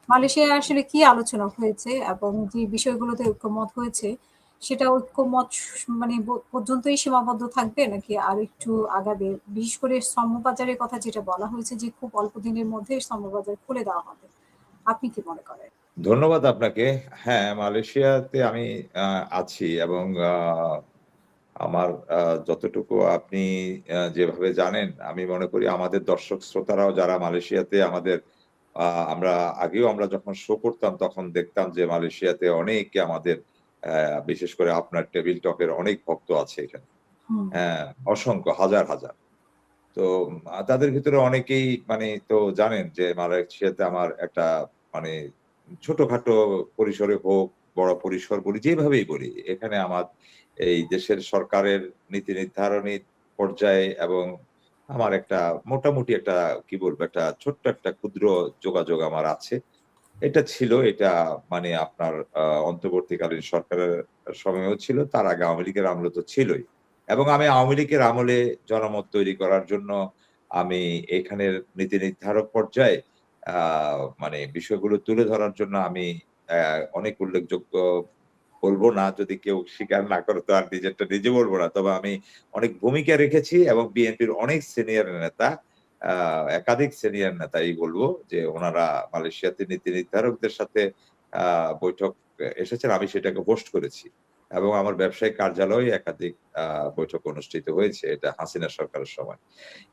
মালয়েশিয়ায় আসলে কি আলোচনা হয়েছে এবং যে বিষয়গুলোতে ঐক্যমত হয়েছে সেটা ঐক্যমত মানে পর্যন্তই সীমাবদ্ধ থাকবে নাকি আর একটু আগাবে? বিশেষ করে শ্রমবাজারের কথা যেটা বলা হয়েছে যে খুব অল্প দিনের মধ্যে শ্রমবাজার খুলে দেওয়া হবে। আপনি কি মনে করেন? ধন্যবাদ আপনাকে। হ্যাঁ, মালয়েশিয়াতে আমি আছি এবং আমার যতটুকু আপনি যেভাবে জানেন, আমি মনে করি আমাদের দর্শক শ্রোতারাও যারা মালয়েশিয়াতে আমাদের আ আমরা আগেও আমরা যখন শো করতাম তখন দেখতাম যে মালয়েশিয়াতে অনেকে আমাদের বিশেষ করে আপনার টেবিল টকের অনেক ভক্ত আছে এখানে। হুম, হ্যাঁ, অসংখ্য হাজার, হাজার। তো তাদের ভিতরে অনেকেই মানে তো জানেন যে মালয়েশিয়াতে আমার একটা মানে ছোটখাটো পরিসরে হোক, বড় পরিসর বলি, যেভাবেই বলি, এখানে আমার এই দেশের সরকারের নীতি নির্ধারণী পর্যায়ে এবং আমার একটা মোটামুটি একটা কি বলবো, একটা ছোট্ট একটা ক্ষুদ্র যোগাযোগ আমার আছে। এটা ছিল, এটা মানে আপনার অন্তর্বর্তীকালীন সরকারের সময়েও ছিল। তার আগে আওয়ামী লীগের আমলে তো ছিলই। এবং আমি আওয়ামী লীগের আমলে জনমত তৈরি করার জন্য আমি এখানের নীতি নির্ধারক পর্যায়ে আ মানে বিষয়গুলো তুলে ধরার জন্য আমি অনেক উল্লেখযোগ্য বলব না, যদি কেউ স্বীকার না করে তো আর নিজেরটা নিজে বলব না। তবে আমি অনেক ভূমিকা রেখেছি এবং বিএনপির অনেক সিনিয়র নেতা, আ একাধিক সিনিয়র নেতাই বলব যে উনারা মালয়েশিয়াতে নীতি নির্ধারকদের সাথে আ বৈঠক এসেছেন। আমি সেটাকে হোস্ট করেছি। এবং আমার ব্যবসায়িক কার্যালয়ে একাধিক আ বৈঠক অনুষ্ঠিত হয়েছে। এটা হাসিনা সরকারের সময়।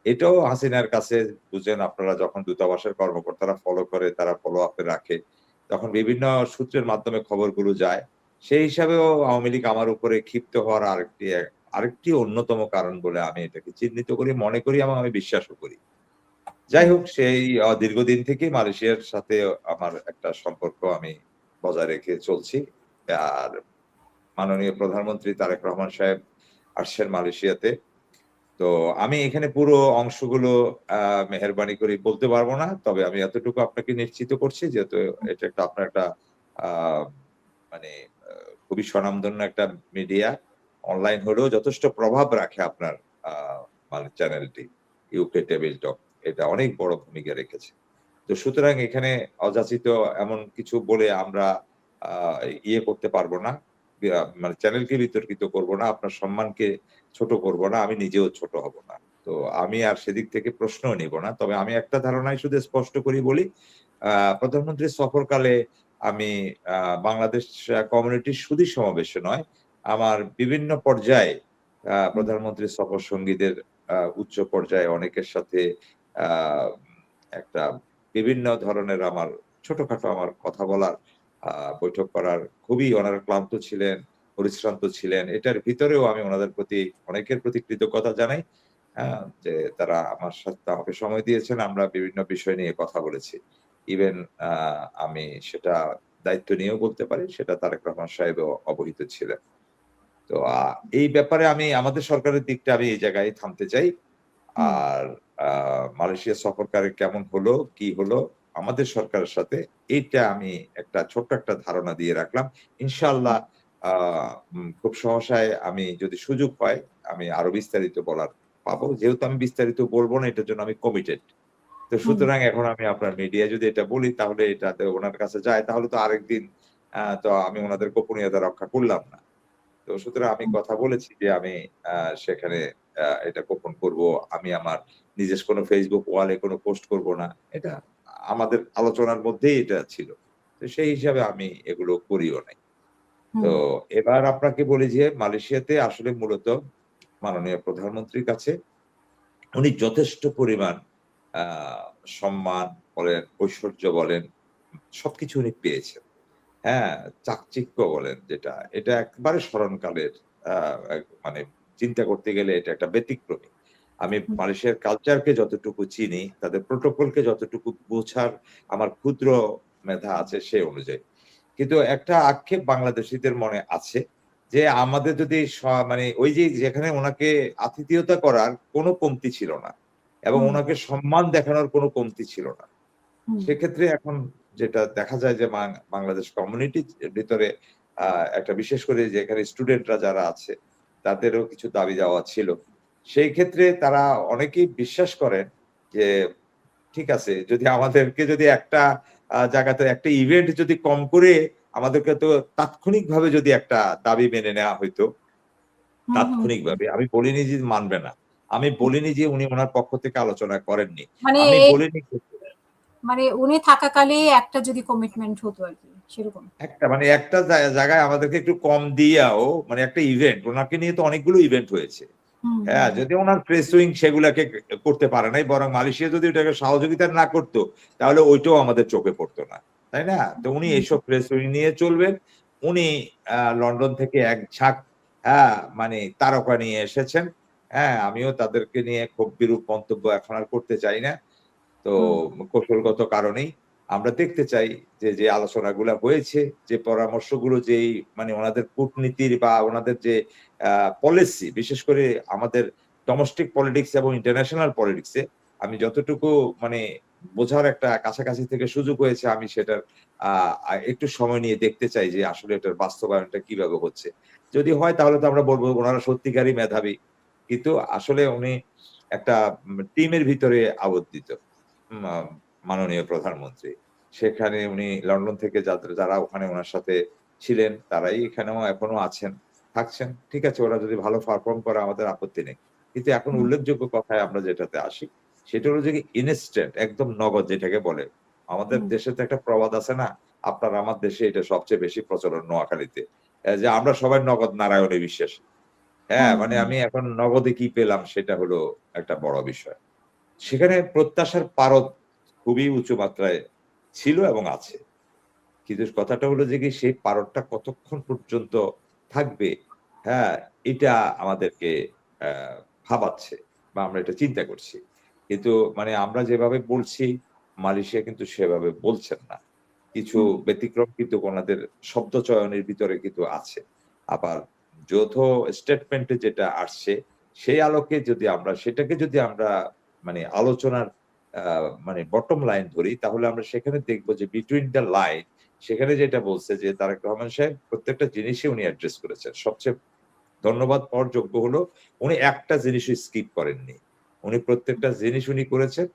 এটাও হাসিনার কাছে বুঝেন, আপনারা যখন দূতাবাসের কর্মকর্তারা ফলো করে, তারা ফলো আপ এ রাখে, তখন বিভিন্ন সূত্রের মাধ্যমে খবরগুলো যায়। সেই হিসাবেও আওয়ামী লীগ আমার উপরে ক্ষিপ্ত হওয়ার আরেকটি অন্যতম কারণ বলে আমি এটাকে চিহ্নিত করি, মনে করি এবং আমি বিশ্বাসও করি। যাই হুম, হোক, সেই দীর্ঘদিন থেকেই মালয়েশিয়ার সাথে আমার একটা সম্পর্ক আমি বজায় রেখে চলছি। আর মাননীয় প্রধানমন্ত্রী তারেক রহমান সাহেব আসছেন মালয়েশিয়াতে। তো আমি এখানে পুরো অংশগুলো আ মেহেরবানি করে বলতে পারব না। তবে আমি এতটুকু আপনাকে নিশ্চিত করছি, যেহেতু এটা একটা আপনার একটা আ মানে আ খুবই স্বনামধন্য একটা মিডিয়া। অনলাইন হলেও যথেষ্ট প্রভাব রাখে আপনার আ মানে চ্যানেলটি। ইউকে টেবিল টক। এটা অনেক বড় ভূমিকা রেখেছে। তো সুতরাং এখানে অযাচিত এমন কিছু বলে আমরা আ ইয়ে করতে পারব না। মানে চ্যানেলকে বিতর্কিত করব না। আপনার সম্মানকে ছোট করব না। আমি নিজেও ছোট হব না। তো আমি আর সেদিক থেকে প্রশ্নও নিব না। তবে আমি একটা ধারণাই শুধু স্পষ্ট করি বলি, আ প্রধানমন্ত্রীর সফরকালে আমি আ বাংলাদেশ কমিউনিটির শুধু সমাবেশে নয়, আমার বিভিন্ন পর্যায়ে হুম, প্রধানমন্ত্রীর সফর সঙ্গীদের উচ্চ পর্যায়ে অনেকের সাথে আ একটা বিভিন্ন ধরনের আমার ছোটখাটো আমার কথা বলার, আ বৈঠক করার, খুবই ওনারা ক্লান্ত ছিলেন, পরিশ্রান্ত ছিলেন। এটার ভিতরেও আমি ওনাদের প্রতি অনেকের প্রতি কৃতজ্ঞতা জানাই। যে তারা আমার সাথে আমাকে সময় দিয়েছেন। আমরা বিভিন্ন বিষয় নিয়ে কথা বলেছি। ইভেন আ আমি সেটা দায়িত্ব নিয়েও বলতে পারি, সেটা তারেক রহমান সাহেবও অবহিত ছিলেন। তো এই ব্যাপারে আমি আমাদের সরকারের দিকটা আমি এই জায়গায় থামতে চাই। হুম, আর আ মালয়েশিয়া সফরকারে কেমন হলো, কি হলো আমাদের সরকারের সাথে, এইটা আমি একটা ছোট্ট একটা ধারণা দিয়ে রাখলাম। ইনশাআল্লাহ আ খুব সহসায় আমি যদি সুযোগ পাই, আমি আরো বিস্তারিত বলার পাবো। যেহেতু আমি বিস্তারিত বলব না, এটার জন্য আমি কমিটেড। তো হুম, সুতরাং এখন আমি আপনার মিডিয়ায় যদি এটা বলি তাহলে এটাতে উনার কাছে যায়, তাহলে তো আরেকদিন তো আমি উনাদের গোপনীয়তা রক্ষা করলাম না। তো সুতরাং আমি হুম, কথা বলেছি যে আমি সেখানে এটা গোপন করব। আমি আমার নিজস্ব কোনো Facebook ওয়ালে কোনো পোস্ট করব না। এটা আমাদের আলোচনার মধ্যেই এটা ছিল। তো সেই হিসাবে আমি এগুলো করিও নাই। তো হুম, এবার আপনাকে বলি যে মালয়েশিয়াতে আসলে মূলত মাননীয় প্রধানমন্ত্রীর কাছে উনি যথেষ্ট পরিমাণ আ সম্মান বলেন, ঐশ্বর্য বলেন, সবকিছু উনি পেয়েছেন। হ্যাঁ, চাকচিক্য বলেন যেটা, এটা একেবারে স্মরণকালের আ এক মানে চিন্তা করতে গেলে এটা একটা ব্যতিক্রমী। আমি হুম, মালয়েশিয়ার কালচারকে যতটুকু চিনি, তাদের প্রোটোকলকে যতটুকু বোঝার আমার ক্ষুদ্র মেধা আছে সে অনুযায়ী। কিন্তু একটা আক্ষেপ বাংলাদেশীদের মনে আছে যে আমাদের যদি মানে ওই যে যেখানে উনাকে আতিথেয়তা করার কোনো কমতি ছিল না এবং হুম, উনাকে সম্মান দেখানোর কোনো কমতি ছিল না। হুম, সেক্ষেত্রে এখন যেটা দেখা যায় যে বাংলাদেশ কমিউনিটির ভিতরে আ একটা বিশেষ করে যে এখানে স্টুডেন্টরা যারা আছে, তাদেরও কিছু দাবি-দাওয়া ছিল। সেই ক্ষেত্রে তারা অনেকেই বিশ্বাস করেন যে ঠিক আছে, যদি আমাদেরকে যদি একটা জায়গাতে একটা ইভেন্ট যদি কম করে আমাদেরকে তো তাৎক্ষণিকভাবে যদি একটা দাবি মেনে নেওয়া হইতো, হুম, হুম, হুম। তাৎক্ষণিকভাবে। আমি বলিনি যে মানবে না। আমি বলিনি যে উনি উনার পক্ষ থেকে আলোচনা করেননি। মানে আমি এই বলিনি মানে উনি থাকাকালেই একটা যদি কমিটমেন্ট হতো আরকি সেরকম। একটা জায়গায় আমাদেরকে একটু কম দিয়াও মানে একটা ইভেন্ট, উনাকে নিয়ে তো অনেকগুলো ইভেন্ট হয়েছে। হুম, হুম, হ্যাঁ, যদি উনার প্রেস উইং সেগুলাকে করতে পারে নাই, বরং মালয়েশিয়া যদি ওটাকে সহযোগিতা না করত, তাহলে ওইটাও আমাদের চোখে পড়তো না। তাই না? তো উনি হুম, এইসব প্রেস উইং নিয়ে চলবেন। উনি লন্ডন থেকে এক ঝাঁক মানে তারকা নিয়ে এসেছেন। হ্যাঁ, আমিও তাদেরকে নিয়ে খুব বিরূপ মন্তব্য এখন আর করতে চাই না। তো হুম, কৌশলগত কারণেই আমরা দেখতে চাই যে আলোচনাগুলা হয়েছে, যে পরামর্শগুলো যেই মানে ওনাদের কূটনীতির বা ওনাদের যে আ পলিসি, বিশেষ করে আমাদের ডোমেস্টিক পলিটিক্স এবং ইন্টারন্যাশনাল পলিটিক্স এ আমি যতটুকু মানে বোঝার একটা কাছাকাছি থেকে সুযোগ হয়েছে, আমি সেটার আ আ একটু সময় নিয়ে দেখতে চাই যে আসলে এটার বাস্তবায়নটা কিভাবে হচ্ছে। যদি হয় তাহলে তো আমরা বলব উনারা সত্যিকারই মেধাবী। কিন্তু আসলে উনি একটা টিমের ভিতরে আবদ্ধিত। মা মাননীয় প্রধানমন্ত্রী। সেখানে উনি লন্ডন থেকে যারা ওখানে উনার সাথে ছিলেন, তারাই এখানেও এখনো আছেন, থাকছেন। ঠিক আছে, ওরা যদি ভালো পারফর্ম করে আমাদের আপত্তি নেই। কিন্তু এখন হুম, উল্লেখযোগ্য কথায় আমরা যেটাতে আসি, সেটা হলো যে ইনস্ট্যান্ট একদম নগদ যেটাকে বলে। আমাদের হুম, দেশে তো একটা প্রবাদ আছে না? আপনার আমার দেশে এটা সবচেয়ে বেশি প্রচলন নোয়াখালীতে। যে আমরা সবাই নগদ নারায়ণে বিশ্বাসী। হ্যাঁ, হুম, মানে হুম, আমি এখন নগদে কি পেলাম সেটা হলো একটা বড় বিষয়। সেখানে প্রত্যাশার পারদ খুবই উঁচু মাত্রায় ছিল এবং আছে। কিন্তু কথাটা হলো যে কি সেই পারদটা কতক্ষণ পর্যন্ত থাকবে, হ্যাঁ? এটা আমাদেরকে অ্যা ভাবাচ্ছে বা আমরা এটা চিন্তা করছি। কিন্তু মানে আমরা যেভাবে বলছি, মালয়েশিয়া কিন্তু সেভাবে বলছেন না। কিছু হুম, ব্যতিক্রম কিন্তু ওনাদের শব্দ চয়নের ভিতরে কিন্তু আছে। আবার যৌথ স্টেটমেন্ট এ যেটা আসছে, সেই আলোকে সেটাকে যদি আমরা মানে আলোচনার আ মানে বটম লাইন ধরি, তাহলে আমরা সেখানে দেখব যে বিটুইন দ্যা লাইন সেখানে যেটা বলছে যে তারেক রহমান সাহেব প্রত্যেকটা জিনিসই উনি অ্যাড্রেস করেছেন। সবচেয়ে ধন্যবাদ পাওয়ার যোগ্য হলো উনি একটা জিনিসও স্কিপ করেননি। উনি প্রত্যেকটা জিনিস উনি করেছেন।